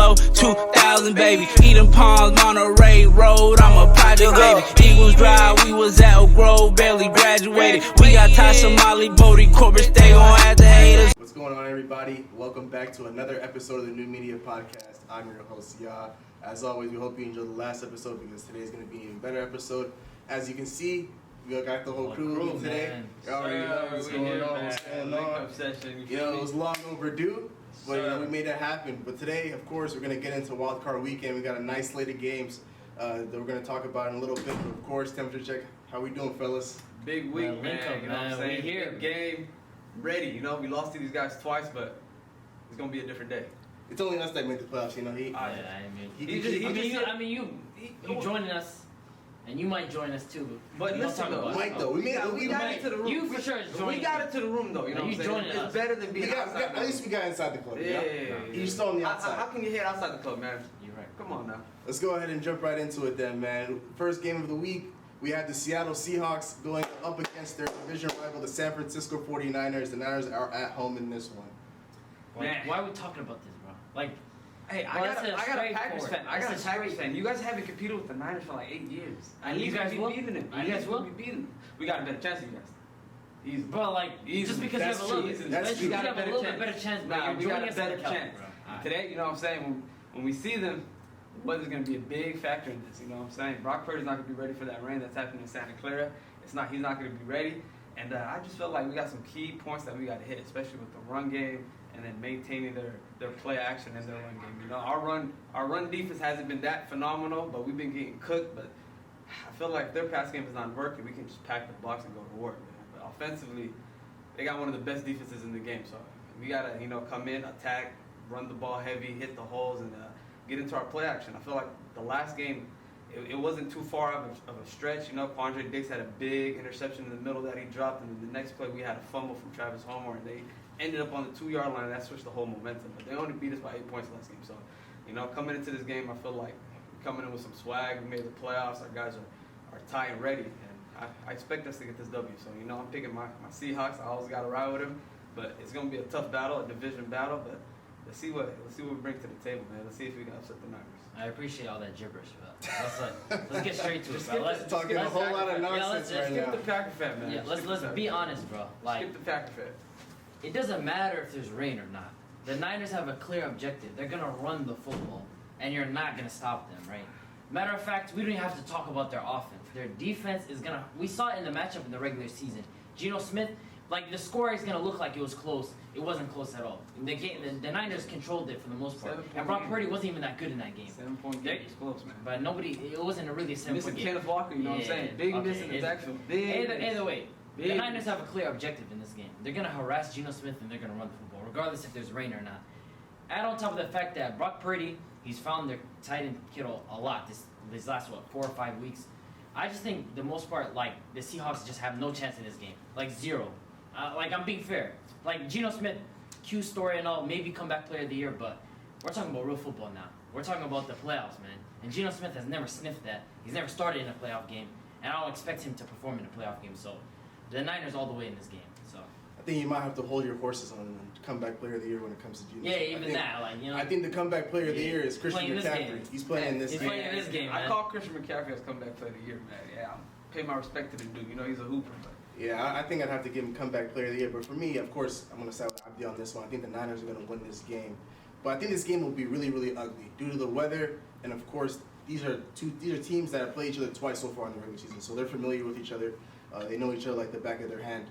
low, 2000, baby. Eden Palms, Monterey Road, I'm a project, baby. Eagles Drive, we was at Oak Grove, barely graduated. We got Tasha, Molly, Bodie, Corbett, they gon' have to hate us. What's going on, everybody? Welcome back to another episode of the New Media Podcast. I'm your host, Ya. As always, we hope you enjoyed the last episode because today's going to be an even better episode. As you can see, we got the whole crew today. You already know what's going on. You know, it was long overdue, but we made it happen. But today, of course, we're going to get into Wildcard Weekend. We got a nice slate of games that we're going to talk about in a little bit. But of course, temperature check. How we doing, fellas? Big week, man. You know what I'm saying? Here, game, ready. You know, we lost to these guys twice, but it's going to be a different day. It's only us that made the playoffs, you know. You joining us, and you might join us too. But listen, though, Mike, though, we got it to the room. You for sure is joining. We got it to the room, though. You know what I'm saying? It's better than being outside. At least we got inside the club. Yeah. You're still on the outside. How can you hit outside the club, man? You're right. Come on now. Let's go ahead and jump right into it then, man. First game of the week, we had the Seattle Seahawks going up against their division rival, the San Francisco 49ers. The Niners are at home in this one. Why are we talking about this, bro? Like, hey, I got a Packers fan. I got a Packers fan. You guys haven't competed with the Niners for like 8 years. And you guys will be beating them. You guys will be beating them. We got a better chance than you guys. Easy. Bro, like, just because you have a little bit better chance, nah, you're we got a us better chance. Today, you know what I'm saying? When we see them, the weather's going to be a big factor in this. You know what I'm saying? Brock Purdy's not going to be ready for that rain that's happening in Santa Clara. He's not going to be ready. And I just feel like we got some key points that we got to hit, especially with the run game and then maintaining their play action and their run game. You know, our run defense hasn't been that phenomenal, but we've been getting cooked. But I feel like if their pass game is not working, we can just pack the box and go to work, man. But offensively, they got one of the best defenses in the game. So we got to, come in, attack, run the ball heavy, hit the holes, and get into our play action. I feel like the last game, it wasn't too far of a stretch. Quandre Diggs had a big interception in the middle that he dropped, and then the next play we had a fumble from Travis Homer, and they ended up on the 2-yard line, and that switched the whole momentum. But they only beat us by 8 points last game. So, coming into this game, I feel like we're coming in with some swag. We made the playoffs. Our guys are tight and ready, and I expect us to get this W. So, I'm picking my Seahawks. I always got to ride with them, but it's going to be a tough battle, a division battle, but let's see what we bring to the table, man. Let's see if we can upset the Niners. I appreciate all that gibberish, bro. Let's get straight to it, bro. Let's talk a whole lot of nonsense right now. Skip the Packer fan, man. Yeah, let's be honest, bro. Like, skip the Packer fan. It doesn't matter if there's rain or not. The Niners have a clear objective. They're gonna run the football, and you're not gonna stop them, right? Matter of fact, we don't even have to talk about their offense. Their defense is gonna. We saw it in the matchup in the regular season. Geno Smith, like the score is gonna look like it was close. It wasn't close at all. The Niners controlled it for the most part. And Brock Purdy wasn't even that good in that game. 7-point game was close, man. But it wasn't really a 7-point game. Kenneth Walker, you know what I'm saying? Big miss in the backfield. Either way, the Niners have a clear objective in this game. They're going to harass Geno Smith and they're going to run the football, regardless if there's rain or not. Add on top of the fact that Brock Purdy, he's found their tight end Kittle a lot these last, 4 or 5 weeks. I just think, the most part, like, the Seahawks just have no chance in this game. Like, zero. I'm being fair. Like, Geno Smith, Q story and all, maybe comeback player of the year, but we're talking about real football now. We're talking about the playoffs, man. And Geno Smith has never sniffed that. He's never started in a playoff game, and I don't expect him to perform in a playoff game. So, the Niners all the way in this game. So I think you might have to hold your horses on comeback player of the year when it comes to Geno. Yeah, I think the comeback player of the year is Christian McCaffrey. He's playing in this game. He's playing in this game, man. I call Christian McCaffrey as comeback player of the year, man. Yeah, I'll pay my respect to the dude. He's a hooper, but. Yeah, I think I'd have to give him comeback player of the year. But for me, of course, I'm going to side with Abdi on this one. I think the Niners are going to win this game. But I think this game will be really, really ugly due to the weather. And, of course, these are teams that have played each other twice so far in the regular season. So they're familiar with each other. They know each other like the back of their hand.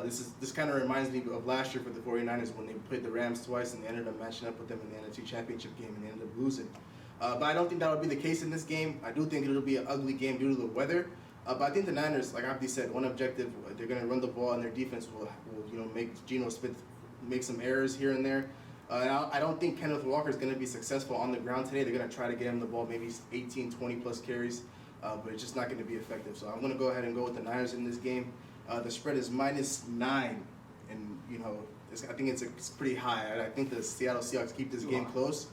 This kind of reminds me of last year for the 49ers when they played the Rams twice and they ended up matching up with them in the NFC Championship game and they ended up losing. But I don't think that would be the case in this game. I do think it'll be an ugly game due to the weather. But I think the Niners, like Abdi said, one objective, they're going to run the ball and their defense will make Geno Smith make some errors here and there. I don't think Kenneth Walker is going to be successful on the ground today. They're going to try to get him the ball, maybe 18, 20-plus carries, but it's just not going to be effective. So I'm going to go ahead and go with the Niners in this game. The spread is -9, and, I think it's pretty high. I think the Seattle Seahawks keep this game close.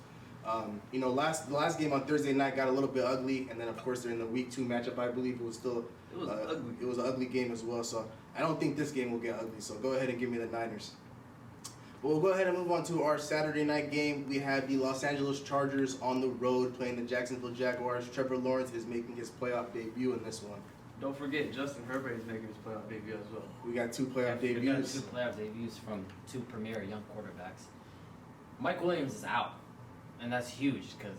The last game on Thursday night got a little bit ugly, and then of course during the Week 2 matchup, I believe it was still ugly. It was an ugly game as well. So I don't think this game will get ugly. So go ahead and give me the Niners. We'll go ahead and move on to our Saturday night game. We have the Los Angeles Chargers on the road playing the Jacksonville Jaguars. Trevor Lawrence is making his playoff debut in this one. Don't forget, Justin Herbert is making his playoff debut as well. We got two playoff We got debuts. 2 playoff debuts from 2 premier young quarterbacks. Mike Williams is out, and that's huge because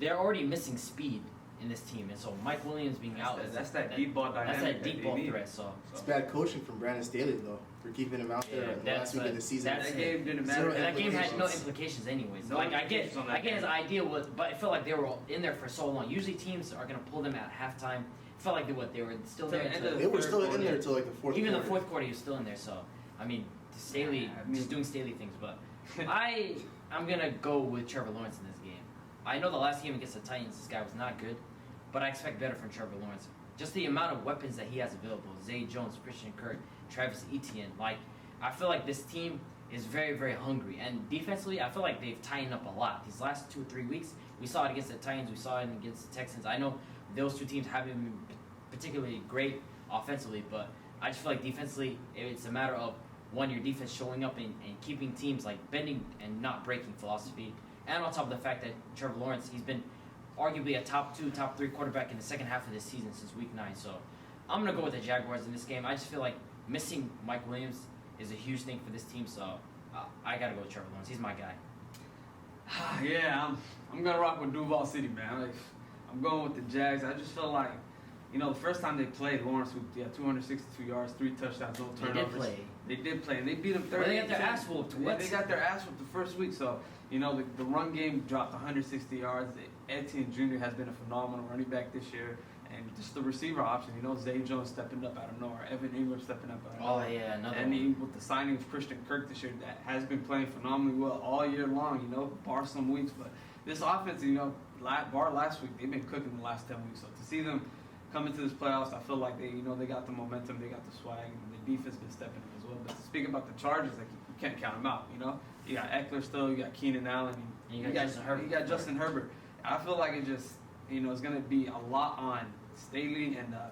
they're already missing speed in this team, and so Mike Williams being out That's that deep ball dynamic. That's that deep they ball need. threat. So It's bad coaching from Brandon Staley, though, for keeping him out there in the last week of the season. that's That game didn't matter. Zero that game had no implications. implications anyways. No Like I get implications on that his game. idea was, but it felt like they were in there for so long. Usually teams are gonna pull them at halftime. It felt like they were still Till there. the end until- of They were third still in quarter. there until like the fourth Even quarter. the fourth quarter, he was still in there. So I mean, Staley Yeah, I mean- just doing Staley things. But I'm gonna go with Trevor Lawrence in this game. I know the last game against the Titans, this guy was not good, but I expect better from Trevor Lawrence. Just the amount of weapons that he has available: Zay Jones, Christian Kirk, Travis Etienne. Like, I feel like this team is very, very hungry. And defensively, I feel like they've tightened up a lot these last 2 or 3 weeks. We saw it against the Titans. We saw it against the Texans. I know those 2 teams haven't been particularly great offensively, but I just feel like defensively, it's a matter of one, your defense showing up and keeping teams like bending and not breaking philosophy. And on top of the fact that Trevor Lawrence, he's been arguably a top 2, top 3 quarterback in the second half of this season since week 9. So I'm going to go with the Jaguars in this game. I just feel like missing Mike Williams is a huge thing for this team. So I got to go with Trevor Lawrence. He's my guy. Yeah, I'm gonna rock with Duval City, man. Like, I'm going with the Jags. I just feel like, the first time they played, Lawrence, 262 yards, 3 touchdowns, no They turnovers. did play. They did play, and they beat them 30. Well, they got their ass whooped. Yeah, What? they got their ass whooped the first week. So, the run game dropped 160 yards. Etienne Jr. has been a phenomenal running back this year. And just the receiver option, Zay Jones stepping up out of nowhere, Evan Ingram stepping up out of nowhere. Oh, yeah, another And one. with the signing of Christian Kirk this year, that has been playing phenomenally well all year long, bar some weeks. But this offense, bar last week, they've been cooking the last 10 weeks. So to see them come into this playoffs, I feel like they got the momentum, they got the swag, and the defense been stepping up as well. But speaking about the Chargers, like you can't count them out. You got Eckler still, you got Keenan Allen, And you got Justin Herbert. You got Justin Herbert. I feel like it just, it's going to be a lot on Staley and a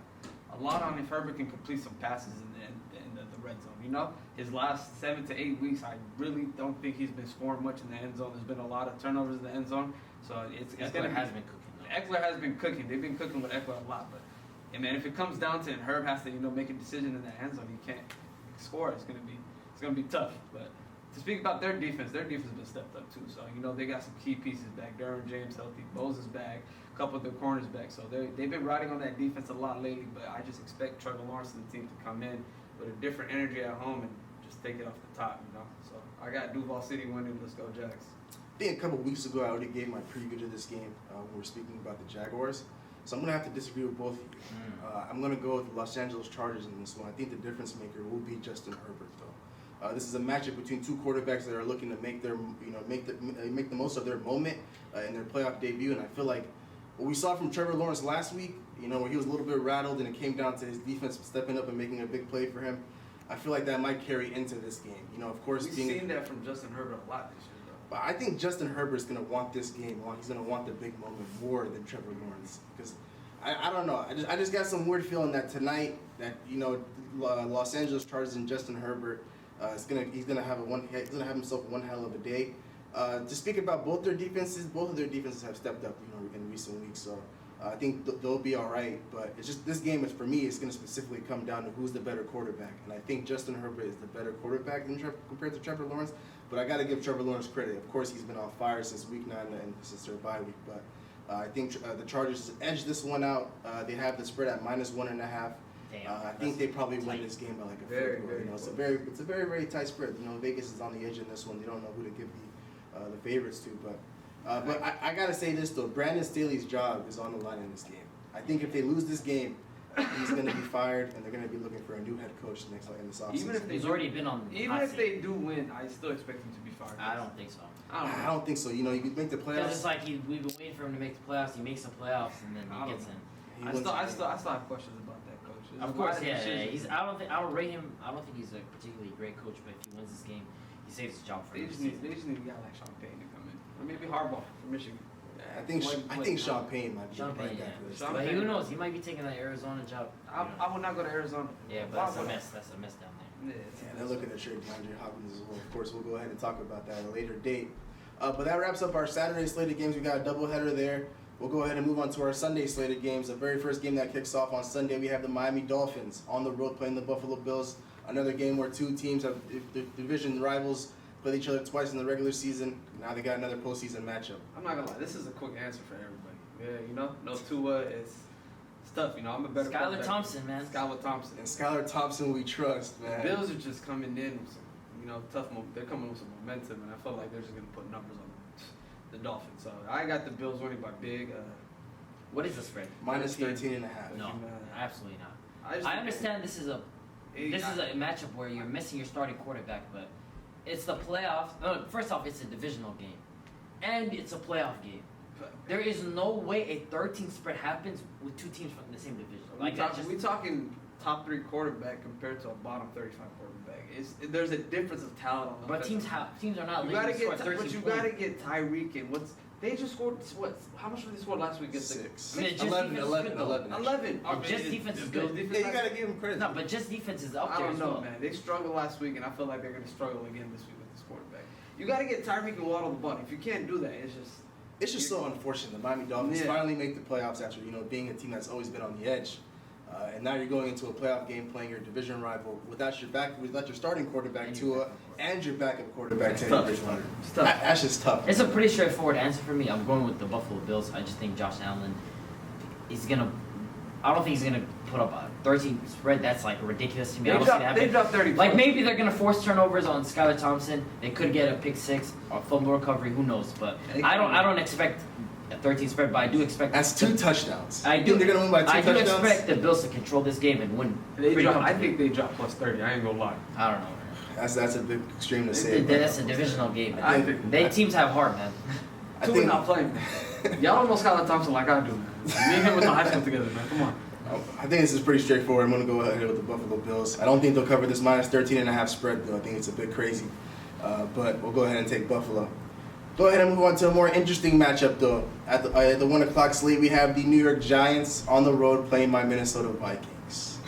lot on if Herbert can complete some passes in the red zone. His last 7 to 8 weeks, I really don't think he's been scoring much in the end zone. There's been a lot of turnovers in the end zone, so it's going to Eckler has been cooking. though. Eckler has been cooking. They've been cooking with Eckler a lot, but man, if it comes down to it, and Herb has to make a decision in that end zone, he can't score. It's gonna be tough. But to speak about their defense has been stepped up too. So they got some key pieces back. Derwin James healthy, Moses back, a couple of their corners back. So they've been riding on that defense a lot lately. But I just expect Trevor Lawrence and the team to come in with a different energy at home and just take it off the top. So I got Duval City winning. Let's go Jags. I think a couple weeks ago I already gave my preview to this game when we were speaking about the Jaguars. So I'm going to have to disagree with both of you. I'm going to go with the Los Angeles Chargers in this one. I think the difference maker will be Justin Herbert, though. This is a matchup between 2 quarterbacks that are looking to make their, make the most of their moment in their playoff debut. And I feel like what we saw from Trevor Lawrence last week, where he was a little bit rattled and it came down to his defense stepping up and making a big play for him. I feel like that might carry into this game. Of course, We've seen that from Justin Herbert a lot this year, though. But I think Justin Herbert's going to want this game. He's going to want the big moment more than Trevor Lawrence. Because I don't know. I just got some weird feeling that tonight that Los Angeles Chargers and Justin Herbert he's gonna have himself one hell of a day. To speak about both of their defenses have stepped up in recent weeks. So I think they'll be all right. But it's just this game is for me. It's going to specifically come down to who's the better quarterback. And I think Justin Herbert is the better quarterback compared to Trevor Lawrence. But I got to give Trevor Lawrence credit. Of course, he's been on fire since week 9 and since their bye week. But I think the Chargers edged this one out. They have the spread at -1.5. I think they probably win this game by like a Very, field goal. very It's a very, very tight spread. Vegas is on the edge in this one. They don't know who to give the favorites to. But I gotta say this though, Brandon Staley's job is on the line in this game. I think if they lose this game, he's gonna be fired, and they're gonna be looking for a new head coach in this offseason. Even if He's already been on. Even if they do win, I still expect him to be fired. I don't think so. I don't think so. You make the Because playoffs. it's like we've been waiting for him to make the playoffs. He makes the playoffs and then he gets in. I still have questions about that coach. Of course, yeah. I don't rate him. I don't think he's a particularly great coach, but if he wins this game, he saves his job for They the just season. need a guy like Sean Payton to come in, or maybe Harbaugh from Michigan. I think Sean Payne might be Sean the right Payne, guy yeah. for this. Sean But Payton. who knows? He might be taking that Arizona job. I would not go to Arizona. Yeah, but Why that's a would I? mess. That's a mess down there. And they're looking to trade DeAndre Hopkins as well. Of course, we'll go ahead and talk about that at a later date. But that wraps up our Saturday slated games. We got a doubleheader there. We'll go ahead and move on to our Sunday slated games. The very first game that kicks off on Sunday, we have the Miami Dolphins on the road playing the Buffalo Bills. Another game where two teams have division rivals played each other twice in the regular season. Now they got another postseason matchup. I'm not gonna lie, this is a quick answer for everybody. Yeah, you know, no Tua, it's tough. You know, I'm a better. Skylar Thompson, man. Skylar Thompson. And Skylar Thompson, we trust, man. The Bills are just coming in with some, you know, they're coming with some momentum, and I feel like they're just gonna put numbers on the Dolphins. So I got the Bills winning by big. What is the spread? Minus 13. 13.5. No, absolutely not. I I understand this is a matchup where you're missing your starting quarterback, but it's the playoffs. No, first off, it's a divisional game, and it's a playoff game. There is no way a 13 spread happens with two teams from the same division. We talking top 3 quarterback compared to a bottom 35 quarterback. There's a difference of talent on the But teams are not. You gotta to score get, 13 but you points. gotta get Tyreek and they just scored what? How much did they score last week? Against 6. I mean, just 11, defense is 11, good, though. 11. 11. And just defense is good. Yeah, you gotta give him credit. No, but just defense is up I there don't as know, well. man. They struggled last week, and I feel like they're gonna struggle again this week with this quarterback. You gotta get Tyreek and Waddle the ball. If you can't do that, It's just so unfortunate. The Miami Dolphins Yeah. finally make the playoffs after being a team that's always been on the edge, and now you're going into a playoff game playing your division rival without your starting quarterback And your Tua and your backup quarterback It's Teddy tough. Bridgewater. It's tough. That's just tough. It's a pretty straightforward answer for me. I'm going with the Buffalo Bills. I just think Josh Allen I don't think he's gonna put up a 13 spread. That's like ridiculous to me. I don't see that They happening. dropped 30. Like maybe they're gonna force turnovers on Skylar Thompson. They could get a pick 6 or fumble recovery. Who knows? But I don't expect a 13 spread. But I do expect That's 2 touchdowns. I You do. think they're gonna win by 2 I do touchdowns? expect the Bills to control this game and win. pretty I comfortably. think they dropped plus 30. I ain't gonna lie. I don't know. That's a big extreme to say. That's a divisional game. I think- They teams have heart, man. I Tua think- not playing. Y'all don't know Skylar Thompson like I do, man. Me and him went to high school together, man. Come on. I think this is pretty straightforward. I'm going to go ahead with the Buffalo Bills. I don't think they'll cover this minus 13.5 spread, though. I think it's a bit crazy. But we'll go ahead and take Buffalo. Go ahead and move on to a more interesting matchup, though. At the 1 o'clock slate, we have the New York Giants on the road playing my Minnesota Vikings.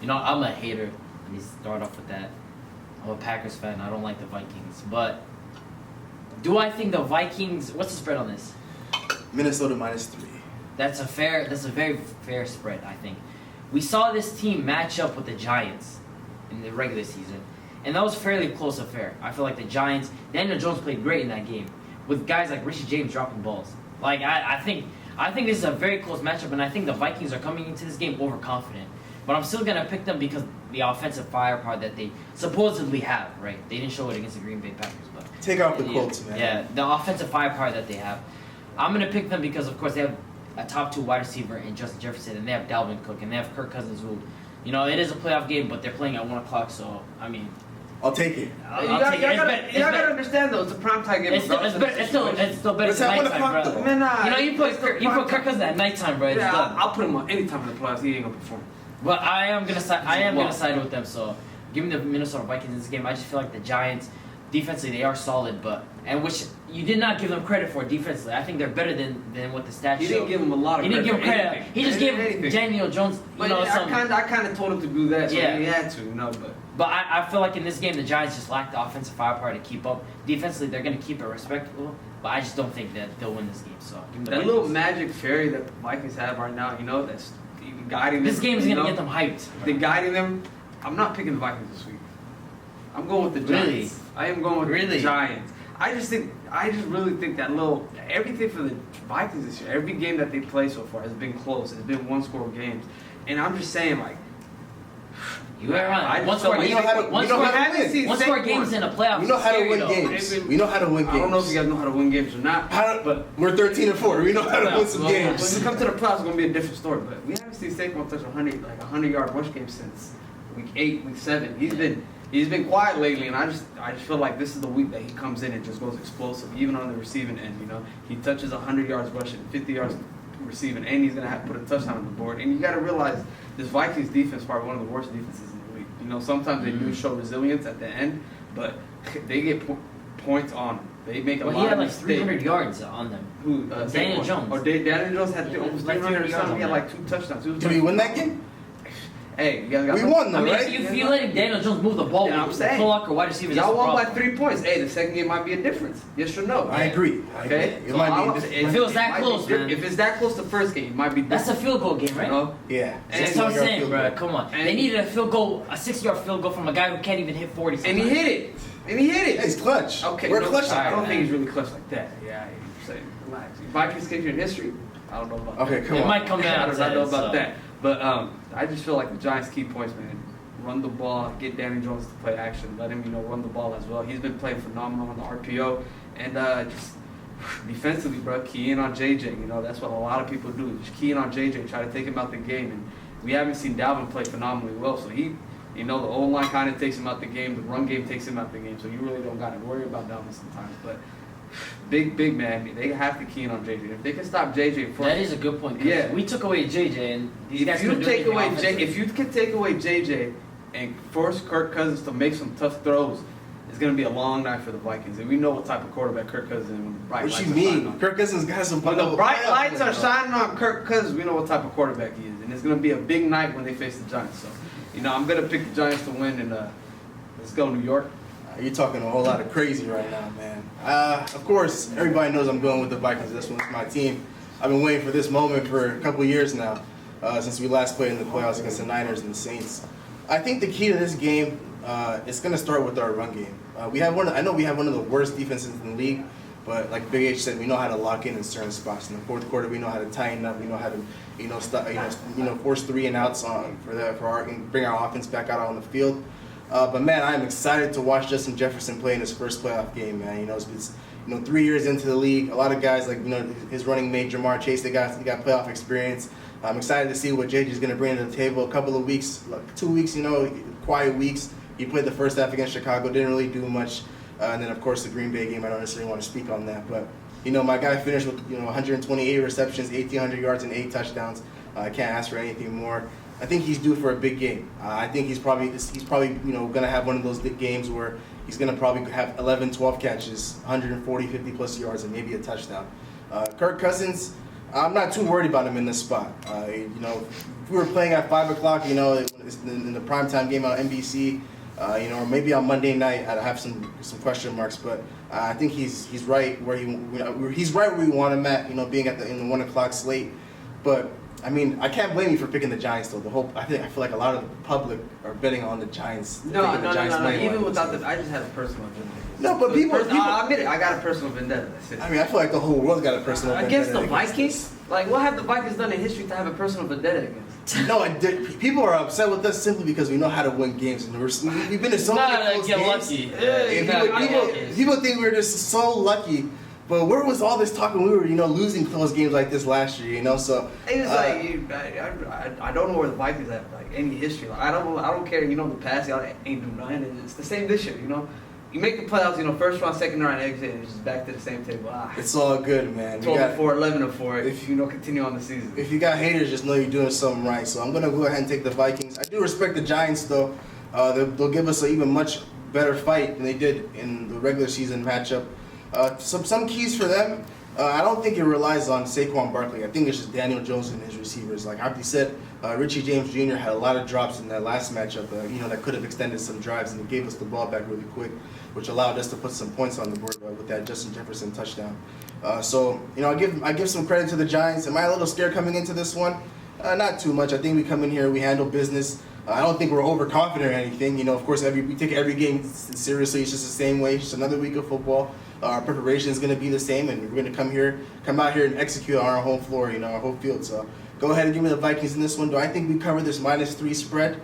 You know, I'm a hater. Let me start off with that. I'm a Packers fan. I don't like the Vikings. But do I think the Vikings... What's the spread on this? Minnesota minus 3. That's a very fair spread, I think. We saw this team match up with the Giants in the regular season, and that was fairly close affair. I feel like the Giants... Daniel Jones played great in that game, with guys like Richie James dropping balls. Like, I think this is a very close matchup, and I think the Vikings are coming into this game overconfident. But I'm still going to pick them because the offensive firepower that they supposedly have, right? They didn't show it against the Green Bay Packers, but... Take out the quotes, man. Yeah, the offensive firepower that they have. I'm going to pick them because, of course, they have a top 2 wide receiver in Justin Jefferson, and they have Dalvin Cook, and they have Kirk Cousins, who, you know, it is a playoff game, but they're playing at 1 o'clock, so, I mean... I'll take it. You gotta understand, though. It's a primetime game. It's still better It's than at 1 nighttime, o'clock, bro. though. Man, nah, You know, you put Kirk Cousins at nighttime, bro. It's Yeah, done. I'll put him on any time in the playoffs. He ain't gonna perform. But I am gonna side with them. So give me the Minnesota Vikings in this game. I just feel like the Giants, defensively, they are solid, which you did not give them credit for defensively. I think they're better than what the stats show. He didn't give him a lot of He credit. didn't give him credit. Anything. He just gave Anything. Daniel Jones, But I kind of told him to do that, so Yeah. he had to, But I feel like in this game the Giants just lack the offensive firepower to keep up. Defensively, they're gonna keep it respectable, but I just don't think that they'll win this game. So give me the That Vikings. little magic fairy that the Vikings have right now, that's even guiding them. This game is gonna get them hyped. They're guiding them. I'm not picking the Vikings this week. I'm going with the Giants. Really? I am going with Really? the Giants. I just really think that everything for the Vikings this year, every game that they play so far has been close. It's been 1-score games, and I'm just saying, like, You are I right. just felt like- One score games in a playoff. We know how to win though. games. We know how to win games. I don't know if you guys know how to win games or not. But we're 13-4. We know how to win some When games. we come to the playoffs, it's gonna be a different story. But we haven't seen Saquon touch 100-yard rush game since week 8, week 7. He's been quiet lately, and I just feel like this is the week that he comes in and just goes explosive, even on the receiving end. He touches 100 yards rushing, 50 yards receiving, and he's gonna have to put a touchdown on the board. And you got to realize this Vikings defense is probably one of the worst defenses in the league. Sometimes they do show resilience at the end, but they get points on them. They make a lot He had of like mistakes. 300 yards on them. Who? Daniel Saquon. Jones. Daniel Jones had Yeah, almost like 300 300 yards. He had on like 2 touchdowns. Did we win that game? Hey, you guys got We won though, I mean, right? if you're letting Daniel Jones move the ball Yeah, I'm with saying. Phil Walker wide receivers, Y'all that's won by problem. 3 points. Hey, the second game might be a difference. Yes or no? I agree. Okay. It might be. If it was that might be close, man. If it's that close to first game, it might be different. That's a field goal game, right? You know? Yeah. That's And- what I'm 60-yard saying, field bro. goal. Come on. And- They needed a field goal, a 60-yard field goal from a guy who can't even hit 40. And he sometimes. hit it. And he hit Yeah, it. he's clutch. Okay. We're no, clutch. I don't man. think he's really clutch like that. Yeah, you're saying relax. Vikings kicker in history. I don't know about Okay, that. come It on. might come down I to don't know it, about so. that. But I just feel like the Giants' key points, man. Run the ball, get Danny Jones to play action, let him, run the ball as well. He's been playing phenomenal on the RPO, and just defensively, bro, key in on JJ. That's what a lot of people do. Just key in on JJ, try to take him out the game. And we haven't seen Dalvin play phenomenally well, so he, the O-line kind of takes him out the game. The run game takes him out the game, so you really don't got to worry about Dalvin sometimes. But big man, they have to key in on JJ. If they can stop JJ first. That is a good point. 'Cause Yeah. we took away JJ, and these guys If you couldn't do take anything away offensively. if you can take away JJ and force Kirk Cousins to make some tough throws, it's gonna be a long night for the Vikings. And we know what type of quarterback Kirk Cousins is when the bright What lights you are shining mean? on. Kirk Cousins got some. When the bright playoff lights are wins, though. shining on Kirk Cousins, we know what type of quarterback he is, and it's gonna be a big night when they face the Giants. So, I'm gonna pick the Giants to win, and let's go New York. You're talking a whole lot of crazy right now, man. Of course, everybody knows I'm going with the Vikings. This one's my team. I've been waiting for this moment for a couple of years now, since we last played in the playoffs against the Niners and the Saints. I think the key to this game is going to start with our run game. I know we have one of the worst defenses in the league, but like Big H said, we know how to lock in certain spots. In the fourth quarter, we know how to tighten up. We know how to force 3 and outs and bring our offense back out on the field. But man, I'm excited to watch Justin Jefferson play in his first playoff game, man. It's 3 years into the league. A lot of guys like his running mate Jamar Chase, they got playoff experience. I'm excited to see what JJ is going to bring to the table. A couple of weeks, 2 weeks, quiet weeks. He played the first half against Chicago, didn't really do much. And then of course the Green Bay game, I don't necessarily want to speak on that, but my guy finished with 128 receptions, 1,800 yards, and 8 touchdowns. I can't ask for anything more. I think he's due for a big game. I think he's probably going to have one of those big games where he's going to probably have 11, 12 catches, 140, 50 plus yards, and maybe a touchdown. Kirk Cousins, I'm not too worried about him in this spot. If we were playing at 5 o'clock, in the primetime game on NBC, or maybe on Monday night, I'd have some question marks. But I think he's right where he's right where we want him at. Being in the 1 o'clock slate. But I mean, I can't blame you for picking the Giants though. I feel like a lot of the public are betting on the Giants. No. Money Even line. without I just had a personal agenda. No, but people- I admit it. I got a personal vendetta. That's it. I mean, I feel like the whole world got a personal Against the vendetta Vikings? Like, what have the Vikings done in history to have a personal vendetta against? No, people are upset with us simply because we know how to win games, and we've been in so many close get games. lucky. And people think we're just so lucky. But where was all this talk when we were, losing close games like this last year, So It's like I don't know where the Vikings have like any history. Like, I don't care. The past y'all ain't do nothing. And it's the same this year. You make the playoffs. First round, second round, exit, and it's just back to the same table. It's all good, man. 12-4, 11-4. If continue on the season. If you got haters, just know you're doing something right. So I'm gonna go ahead and take the Vikings. I do respect the Giants though. They'll give us an even much better fight than they did in the regular season matchup. Some keys for them. I don't think it relies on Saquon Barkley. I think it's just Daniel Jones and his receivers. Like Abdi said, Richie James Jr. had a lot of drops in that last matchup. That could have extended some drives, and it gave us the ball back really quick, which allowed us to put some points on the board with that Justin Jefferson touchdown. I give some credit to the Giants. Am I a little scared coming into this one? Not too much. I think we come in here, we handle business. I don't think we're overconfident or anything. Of course, we take every game seriously. It's just the same way. It's just another week of football. Our preparation is going to be the same, and we're going to come out here and execute on our home floor, our home field. So go ahead and give me the Vikings in this one. Do I think we cover this -3 spread?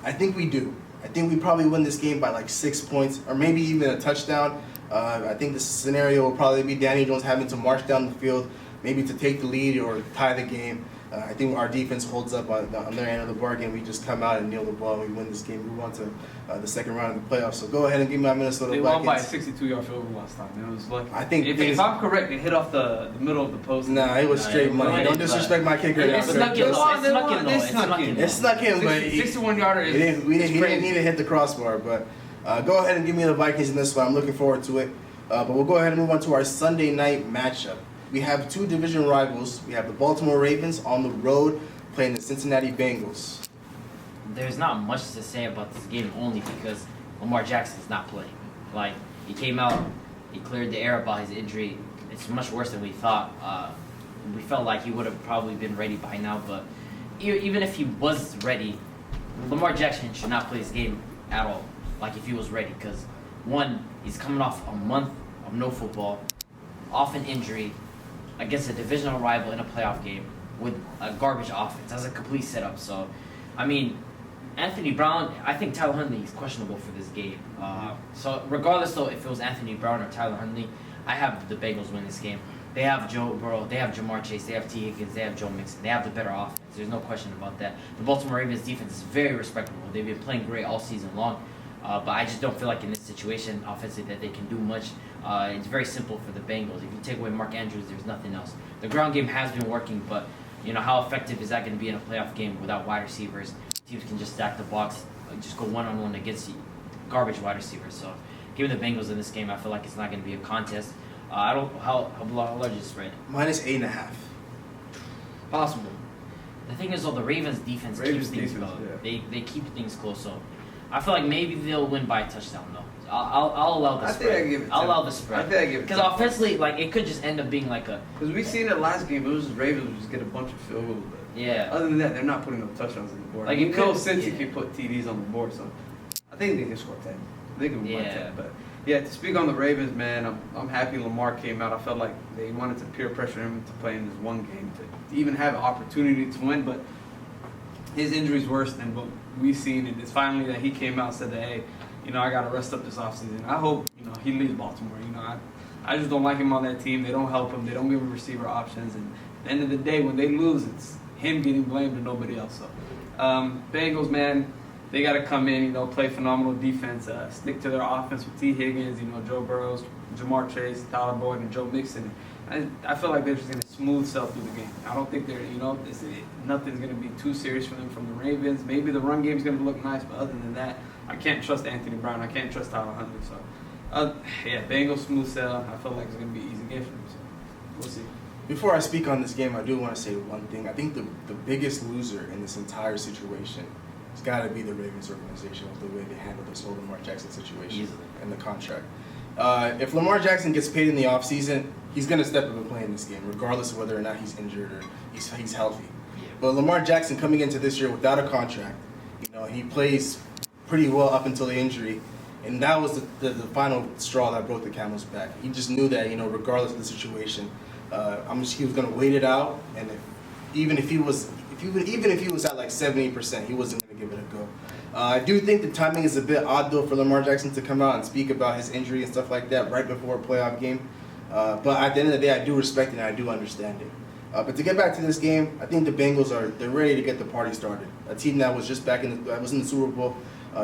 I think we do. I think we probably win this game by like 6 points, or maybe even a touchdown. I think the scenario will probably be Danny Jones having to march down the field, maybe to take the lead or tie the game. I think our defense holds up on their end of the bargain. We just come out and kneel the ball and we win this game. We won to the second round of the playoffs. So go ahead and give me my Minnesota They Vikings. won by a 62-yard field goal last time. It was lucky. I think if I'm correct, it hit off the middle of the post. Nah, it was straight money. Don't disrespect my kicker. It's snuck in, though. It's snuck in, but 61-yarder is we didn't need to hit the crossbar. But go ahead and give me the Vikings in this one. I'm looking forward to it. But we'll go ahead and move on to our Sunday night matchup. We have 2 division rivals. We have the Baltimore Ravens on the road playing the Cincinnati Bengals. there's not much to say about this game only because Lamar Jackson's not playing. Like, he came out, he cleared the air about his injury. It's much worse than we thought. We felt like he would have probably been ready by now, but even if he was ready, Lamar Jackson should not play this game at all. Like, if he was ready, because one, he's coming off a month of no football, off an injury, against a divisional rival in a playoff game with a garbage offense. That's a complete setup. So, I mean, Anthony Brown, I think Tyler Huntley is questionable for this game. So regardless though, if it was Anthony Brown or Tyler Huntley, I have the Bengals win this game. They have Joe Burrow, they have Jamar Chase, they have T. Higgins, they have Joe Mixon. They have the better offense. There's no question about that. The Baltimore Ravens defense is very respectable. They've been playing great all season long. But I just don't feel like in this situation, offensively, that they can do much. It's very simple for the Bengals. If you take away Mark Andrews, there's nothing else. The ground game has been working, but how effective is that going to be in a playoff game without wide receivers? Teams can just stack the box, just go one-on-one against garbage wide receivers. So, given the Bengals in this game, I feel like it's not going to be a contest. I don't. How large is the spread? -8.5. Possible. The thing is, though, the Ravens defense keeps things close. Yeah. They keep things close. So, I feel like maybe they'll win by a touchdown, though. I'll allow the spread. I think I give it. I'll allow the spread. I think I give it. Because offensively, like, it could just end up being like a. Because we seen it last game, it was Ravens would just get a bunch of field goals. But Yeah. other than that, they're not putting no touchdowns on the board. Like, You it know, could- since you yeah. can put TDs on the board, so I think they can score 10. They can win Yeah. 10. But yeah, to speak on the Ravens, man, I'm happy Lamar came out. I felt like they wanted to peer pressure him to play in this one game to even have an opportunity to win. But his injury's worse than what we've seen, and it's finally that he came out and said that, hey, I got to rest up this offseason. I hope he leaves Baltimore. I just don't like him on that team. They don't help him. They don't give him receiver options. And at the end of the day, when they lose, it's him getting blamed and nobody else. So, Bengals, man, they got to come in, play phenomenal defense, stick to their offense with T. Higgins, Joe Burrow, Jamar Chase, Tyler Boyd, and Joe Mixon. I feel like they're just going to smooth sail through the game. I don't think nothing's going to be too serious for them from the Ravens. Maybe the run game's going to look nice, but other than that, I can't trust Anthony Brown. I can't trust Tyler Huntley. So, Bengals smooth sail. I feel like it's going to be an easy game for them. So, we'll see. Before I speak on this game, I do want to say one thing. I think the biggest loser in this entire situation has got to be the Ravens organization with the way they handled this whole Lamar Jackson situation and the contract. If Lamar Jackson gets paid in the offseason, he's going to step up and play in this game, regardless of whether or not he's injured or he's healthy. Yeah. But Lamar Jackson coming into this year without a contract, he plays pretty well up until the injury, and that was the final straw that broke the camel's back. He just knew that, regardless of the situation, he was going to wait it out, and even if he was at like 70%, he wasn't going to give it a go. I do think the timing is a bit odd though for Lamar Jackson to come out and speak about his injury and stuff like that right before a playoff game. But at the end of the day, I do respect it and I do understand it. But to get back to this game, I think the Bengals they're ready to get the party started. A team that was just was in the Super Bowl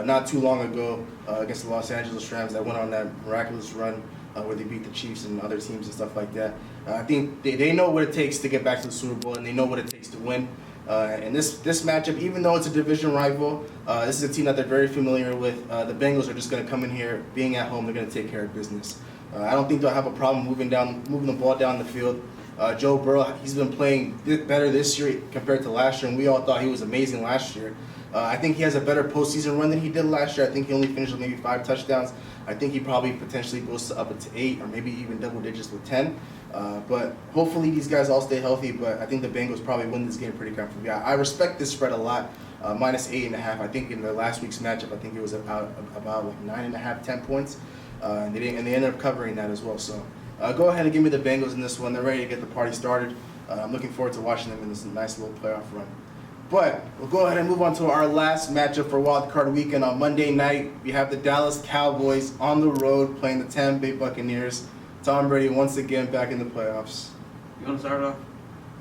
not too long ago against the Los Angeles Rams that went on that miraculous run where they beat the Chiefs and other teams and stuff like that. I think they know what it takes to get back to the Super Bowl and they know what it takes to win. And this matchup, even though it's a division rival, this is a team that they're very familiar with. The Bengals are just going to come in here, being at home, they're going to take care of business. I don't think they'll have a problem moving the ball down the field. Joe Burrow, he's been playing better this year compared to last year, and we all thought he was amazing last year. I think he has a better postseason run than he did last year. I think he only finished with maybe 5 touchdowns. I think he probably potentially goes up to 8 or maybe even double digits with 10. But hopefully these guys all stay healthy, but I think the Bengals probably win this game pretty comfortably. I respect this spread a lot, -8.5. I think in the last week's matchup, I think it was about like 9.5, 10 points. And they ended up covering that as well. So go ahead and give me the Bengals in this one. They're ready to get the party started. I'm looking forward to watching them in this nice little playoff run. But we'll go ahead and move on to our last matchup for Wildcard Weekend. On Monday night, we have the Dallas Cowboys on the road playing the Tampa Bay Buccaneers. Tom Brady once again back in the playoffs. You want to start off?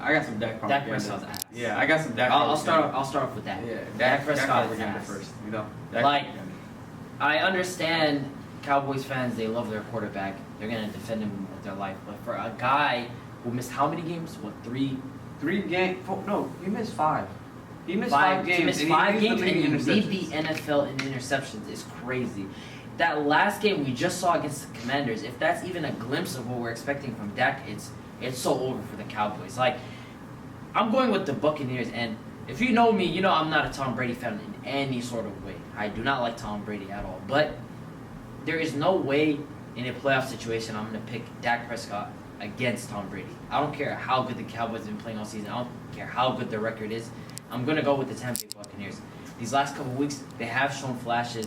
I got some Dak Dak propaganda. Prescott's ass. Yeah, I got some Dak I'll start propaganda. off with that. Yeah, Dak Prescott is propaganda ass. first. Dak Like, propaganda. I understand Cowboys fans, they love their quarterback. They're going to defend him with their life. But for a guy who missed how many games? What, 3? 3 games. No, he missed 5. He missed 5 games. He missed and 5 he games lead and he interceptions. lead the NFL in interceptions. Is crazy. That last game we just saw against the Commanders, if that's even a glimpse of what we're expecting from Dak, it's so over for the Cowboys. Like, I'm going with the Buccaneers, and If you know me, you know I'm not a Tom Brady fan in any sort of way. I do not like Tom Brady at all. But there is no way in a playoff situation I'm going to pick Dak Prescott against Tom Brady. I don't care how good the Cowboys have been playing all season. I don't care how good their record is. I'm going to go with the Tampa Bay Buccaneers. These last couple of weeks, they have shown flashes.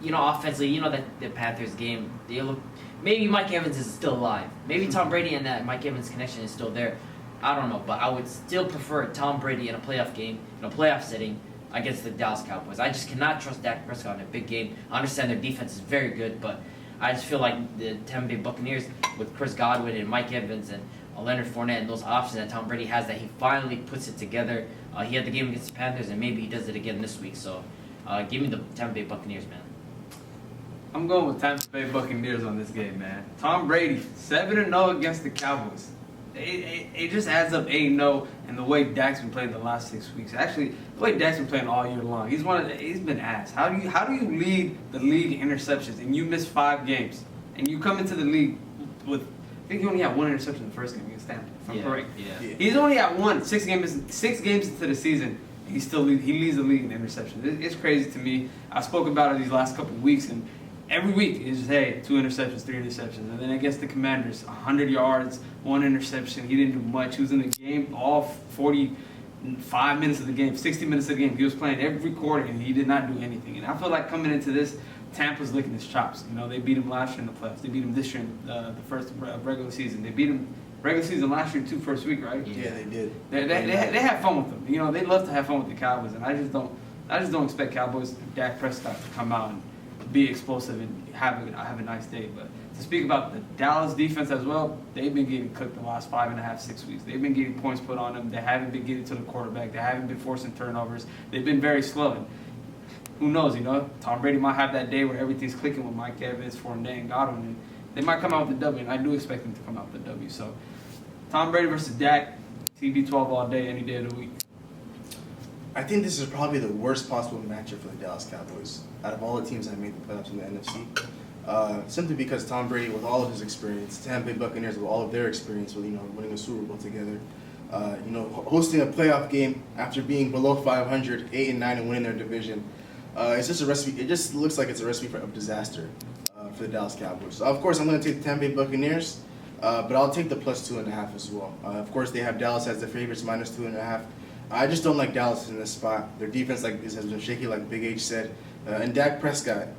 You know, offensively, you know that the Panthers game, they look. Maybe Mike Evans is still alive. Maybe Tom Brady and that Mike Evans connection is still there. I don't know, but I would still prefer Tom Brady in a playoff game, in a playoff setting, against the Dallas Cowboys. I just cannot trust Dak Prescott in a big game. I understand their defense is very good, but I just feel like the Tampa Bay Buccaneers with Chris Godwin and Mike Evans and Leonard Fournette and those options that Tom Brady has, that he finally puts it together. He had the game against the Panthers, and maybe he does it again this week. So give me the Tampa Bay Buccaneers, man. I'm going with Tampa Bay Buccaneers on this game, man. Tom Brady, 7-0 against the Cowboys. It just adds up 8-0, and the way Dak's been playing the last 6 weeks. Actually, the way Dak's been playing all year long. He's been ass. How do you lead the league in interceptions and you miss 5 games and you come into the league with, I think he only had 1 interception in the first game against Tampa. If I'm correct. Yeah. He's only at 1 6 games into the season. He leads the league in interceptions. It's crazy to me. I spoke about it these last couple of weeks, and every week it's just, hey, 2 interceptions, 3 interceptions. And then against the Commanders, 100 yards, 1 interception. He didn't do much. He was in the game all 45 minutes of the game, 60 minutes of the game. He was playing every quarter, and he did not do anything. And I feel like coming into this, Tampa's licking his chops. You know, they beat him last year in the playoffs. They beat him this year in the first regular season. They beat him regular season last year too, first week, right? Yeah, they did. They have fun with them. You know, they love to have fun with the Cowboys, and I just don't expect Cowboys Dak Prescott to come out and be explosive and have a nice day. But to speak about the Dallas defense as well, they've been getting cooked the last 5.5, 6 weeks. They've been getting points put on them. They haven't been getting to the quarterback. They haven't been forcing turnovers. They've been very slow. And who knows, you know? Tom Brady might have that day where everything's clicking with Mike Evans, Fournette, and Godwin. And they might come out with the W, and I do expect them to come out with the W. So Tom Brady versus Dak, TB12 all day, any day of the week. I think this is probably the worst possible matchup for the Dallas Cowboys out of all the teams that made the playoffs in the NFC. Simply because Tom Brady, with all of his experience, Tampa Bay Buccaneers with all of their experience with winning a Super Bowl together, hosting a playoff game after being below 500, 8-9, and winning their division, it's just a recipe. It just looks like it's a recipe of disaster for the Dallas Cowboys. So of course, I'm going to take the Tampa Bay Buccaneers, but I'll take the +2.5 as well. Of course, they have Dallas as the favorites, -2.5. I just don't like Dallas in this spot. Their defense has been shaky, like Big H said. And Dak Prescott,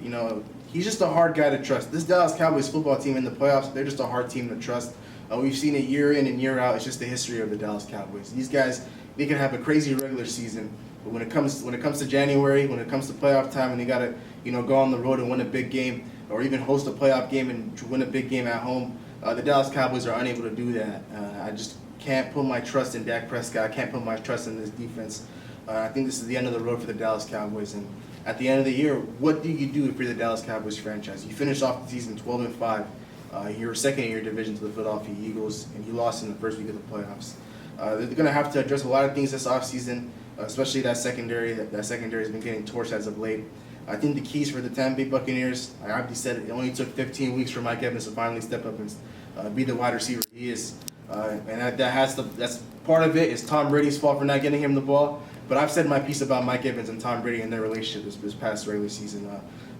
he's just a hard guy to trust. This Dallas Cowboys football team in the playoffs, they're just a hard team to trust. We've seen it year in and year out. It's just the history of the Dallas Cowboys. These guys, they can have a crazy regular season, but when it comes to January, when it comes to playoff time, and they gotta go on the road and win a big game, or even host a playoff game and win a big game at home, the Dallas Cowboys are unable to do that. I just can't put my trust in Dak Prescott. I can't put my trust in this defense. I think this is the end of the road for the Dallas Cowboys. And at the end of the year, what do you do if you're the Dallas Cowboys franchise? You finish off the season 12-5. You're second in your division to the Philadelphia Eagles, and you lost in the first week of the playoffs. They're going to have to address a lot of things this offseason, especially that secondary. That secondary has been getting torched as of late. I think the keys for the Tampa Bay Buccaneers, I already said it only took 15 weeks for Mike Evans to finally step up and be the wide receiver he is. And that's part of it is Tom Brady's fault for not getting him the ball. But I've said my piece about Mike Evans and Tom Brady and their relationship this past regular season.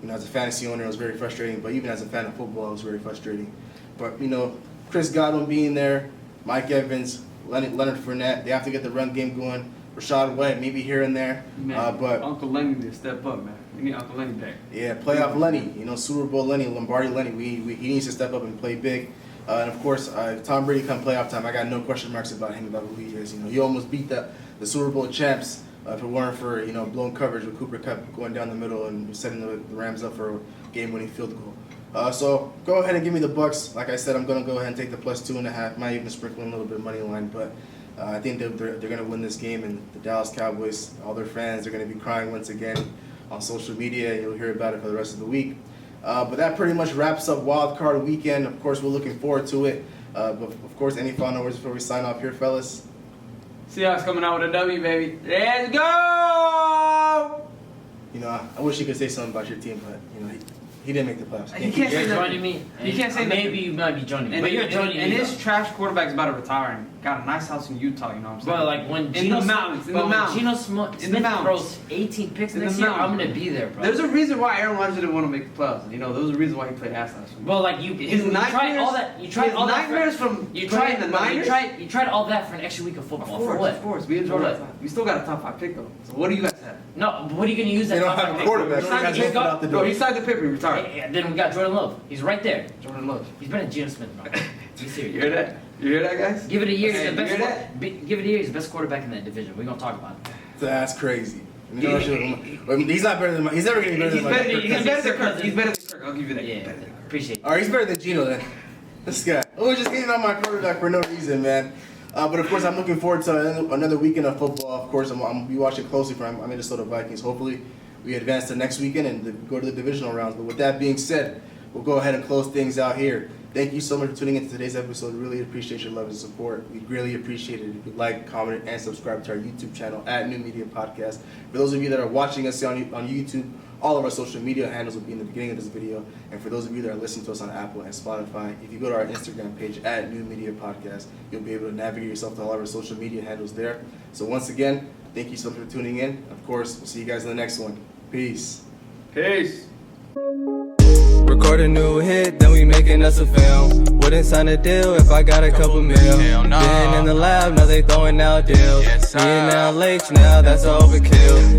As a fantasy owner, it was very frustrating. But even as a fan of football, it was very frustrating. But Chris Godwin being there, Mike Evans, Leonard Fournette, they have to get the run game going. Rashad White, maybe here and there. Man, but Uncle Lenny to step up, man. We need Uncle Lenny back. Yeah, playoff Lenny. Super Bowl Lenny, Lombardi Lenny. He needs to step up and play big. And of course, Tom Brady come playoff time, I got no question marks about him, about who he is. He almost beat the Super Bowl champs if it weren't for blown coverage with Cooper Kupp going down the middle and setting the Rams up for a game-winning field goal. So go ahead and give me the Bucks. Like I said, I'm gonna go ahead and take the +2.5. Might even sprinkle in a little bit of money line, but I think they're gonna win this game. And the Dallas Cowboys, all their fans, are gonna be crying once again on social media. You'll hear about it for the rest of the week. But that pretty much wraps up Wildcard Weekend. Of course, we're looking forward to it. But of course, any final words before we sign off here, fellas? Seahawks coming out with a W, baby. Let's go! I wish you could say something about your team, but He didn't make the playoffs. He can't You're say that. joining me. You can't say nothing. Maybe you might be joining me, And, but you're joining and me. his trash quarterback's about to retire and got a nice house in Utah. You know what I'm saying? Bro, like when in Geno the mountains, in the when mountains. Geno In the Smith mountains. throws 18 picks In the next year, I'm mountains. gonna be there, bro. There's a reason why Aaron Rodgers didn't want to make the playoffs. You know, there was a reason why he played ass last week. Well, like you tried all that. You tried his all that. nightmares from You playing tried the Niners. You tried all that for an extra week of football. For what? Of course. We enjoyed it. We still got a top 5 pick though. So what do you guys have? No, but what are you gonna use that? They don't top have a five quarterback. pick They for? got He's Jason got- out the Bro, door. he signed the paper. He retired. Hey, then we got Jordan Love. He's right there. Jordan Love. He's better than Geno Smith, bro. Be You serious. hear that? You hear that, guys? Give it a year. Hey, He's the you best. hear that? Give it a year. He's the best quarterback in that division. We're gonna talk about it. That's crazy. You know, he's not better than. He's never gonna be better He's than. better, Mike. he's better than Kirk. He's better than Kirk. I'll give you that. Yeah, He's better than Kirk. appreciate it. All right, he's better than Geno then. This guy. Oh, just getting on my quarterback for no reason, man. But of course, I'm looking forward to another weekend of football. Of course, I'm be watching closely for my Minnesota Vikings. Hopefully, we advance to next weekend and go to the divisional rounds. But with that being said, we'll go ahead and close things out here. Thank you so much for tuning into today's episode. Really appreciate your love and support. We really appreciate it if you like, comment, and subscribe to our YouTube channel at New Media Podcast. For those of you that are watching us on YouTube, all of our social media handles will be in the beginning of this video. And for those of you that are listening to us on Apple and Spotify, if you go to our Instagram page at New Media Podcast, you'll be able to navigate yourself to all of our social media handles there. So once again, thank you so much for tuning in. Of course, we'll see you guys in the next one. Peace. Peace. Record a new hit, then we making us a film. Wouldn't sign a deal if I got a couple mil. Been in the lab, now they throwing out deals. Me and now Lake, now that's overkill.